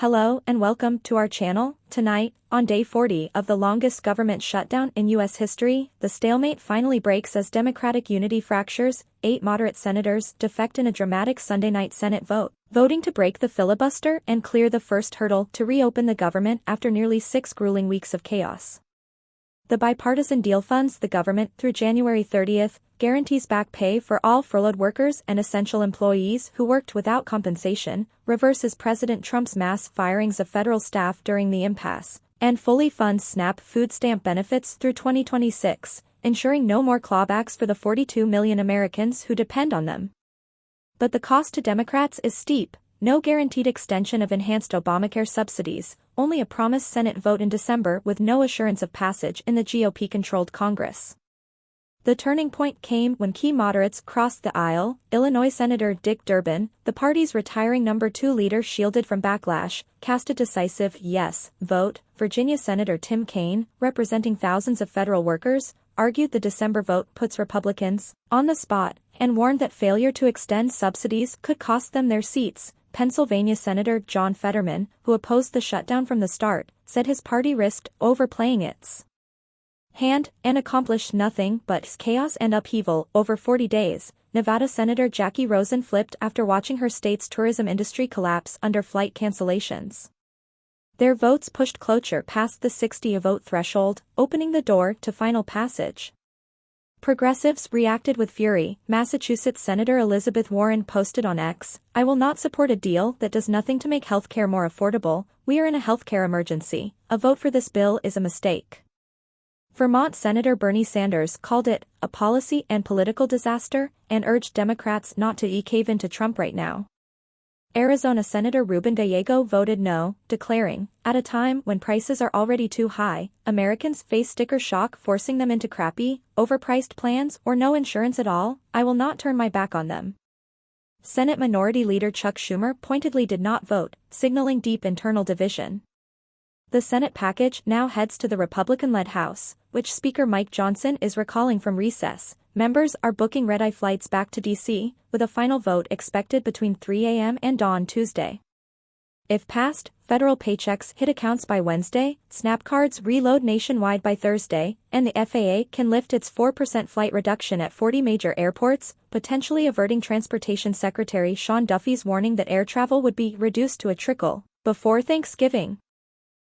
Hello and welcome to our channel. Tonight, on day 40 of the longest government shutdown in U.S. history, the stalemate finally breaks as Democratic unity fractures. 8 moderate senators defect in a dramatic Sunday night Senate vote, voting to break the filibuster and clear the first hurdle to reopen the government after nearly 6 grueling weeks of chaos. The bipartisan deal funds the government through January 30th, guarantees back pay for all furloughed workers and essential employees who worked without compensation, reverses President Trump's mass firings of federal staff during the impasse, and fully funds SNAP food stamp benefits through 2026, ensuring no more clawbacks for the 42 million Americans who depend on them. But the cost to Democrats is steep: no guaranteed extension of enhanced Obamacare subsidies, only a promised Senate vote in December with no assurance of passage in the GOP-controlled Congress. The turning point came when key moderates crossed the aisle. Illinois Senator Dick Durbin, the party's retiring number 2 leader shielded from backlash, cast a decisive yes vote. Virginia Senator Tim Kaine, representing thousands of federal workers, argued the December vote puts Republicans on the spot and warned that failure to extend subsidies could cost them their seats. Pennsylvania Senator John Fetterman, who opposed the shutdown from the start, said his party risked overplaying its hand and accomplished nothing but chaos and upheaval over 40 days. Nevada Senator Jackie Rosen flipped after watching her state's tourism industry collapse under flight cancellations. Their votes pushed cloture past the 60-vote threshold, opening the door to final passage. Progressives reacted with fury. Massachusetts Senator Elizabeth Warren posted on X, "I will not support a deal that does nothing to make healthcare more affordable. We are in a healthcare emergency. A vote for this bill is a mistake." Vermont Senator Bernie Sanders called it a policy and political disaster and urged Democrats not to cave into Trump right now. Arizona Senator Ruben Gallego voted no, declaring, "At a time when prices are already too high, Americans face sticker shock forcing them into crappy, overpriced plans or no insurance at all. I will not turn my back on them." Senate Minority Leader Chuck Schumer pointedly did not vote, signaling deep internal division. The Senate package now heads to the Republican-led House, which Speaker Mike Johnson is recalling from recess. Members are booking red-eye flights back to D.C., with a final vote expected between 3 a.m. and dawn Tuesday. If passed, federal paychecks hit accounts by Wednesday, SNAP cards reload nationwide by Thursday, and the FAA can lift its 4% flight reduction at 40 major airports, potentially averting Transportation Secretary Sean Duffy's warning that air travel would be reduced to a trickle before Thanksgiving.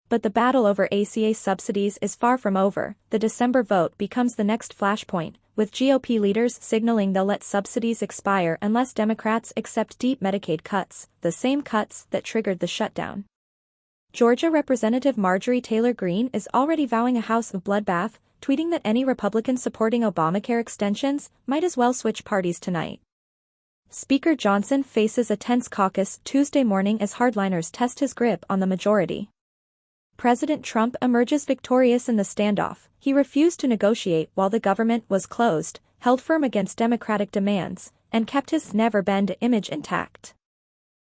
But the battle over ACA subsidies is far from over. The December vote becomes the next flashpoint, with GOP leaders signaling they'll let subsidies expire unless Democrats accept deep Medicaid cuts, the same cuts that triggered the shutdown. Georgia Representative Marjorie Taylor Greene is already vowing a house of bloodbath, tweeting that any Republicans supporting Obamacare extensions might as well switch parties tonight. Speaker Johnson faces a tense caucus Tuesday morning as hardliners test his grip on the majority. President Trump emerges victorious in the standoff. He refused to negotiate while the government was closed, held firm against Democratic demands, and kept his never-bend image intact.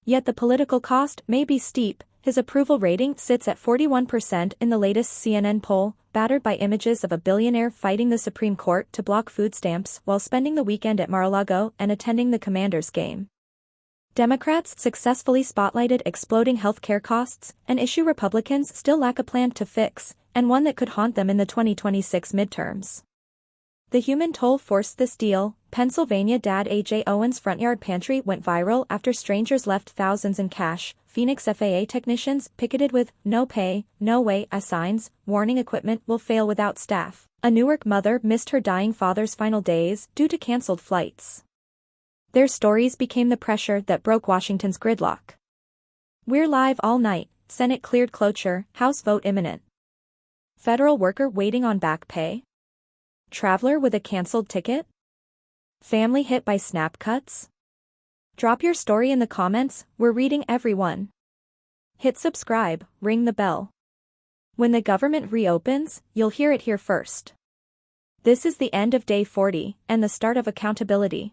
Yet the political cost may be steep. His approval rating sits at 41% in the latest CNN poll, battered by images of a billionaire fighting the Supreme Court to block food stamps while spending the weekend at Mar-a-Lago and attending the Commanders game. Democrats successfully spotlighted exploding healthcare costs, an issue Republicans still lack a plan to fix, and one that could haunt them in the 2026 midterms. The human toll forced this deal. Pennsylvania dad A.J. Owen's front yard pantry went viral after strangers left thousands in cash. Phoenix FAA technicians picketed with "No pay, no way" signs, warning equipment will fail without staff. A Newark mother missed her dying father's final days due to canceled flights. Their stories became the pressure that broke Washington's gridlock. We're live all night. Senate cleared cloture, House vote imminent. Federal worker waiting on back pay? Traveler with a canceled ticket? Family hit by SNAP cuts? Drop your story in the comments, we're reading every one. Hit subscribe, ring the bell. When the government reopens, you'll hear it here first. This is the end of day 40, and the start of accountability.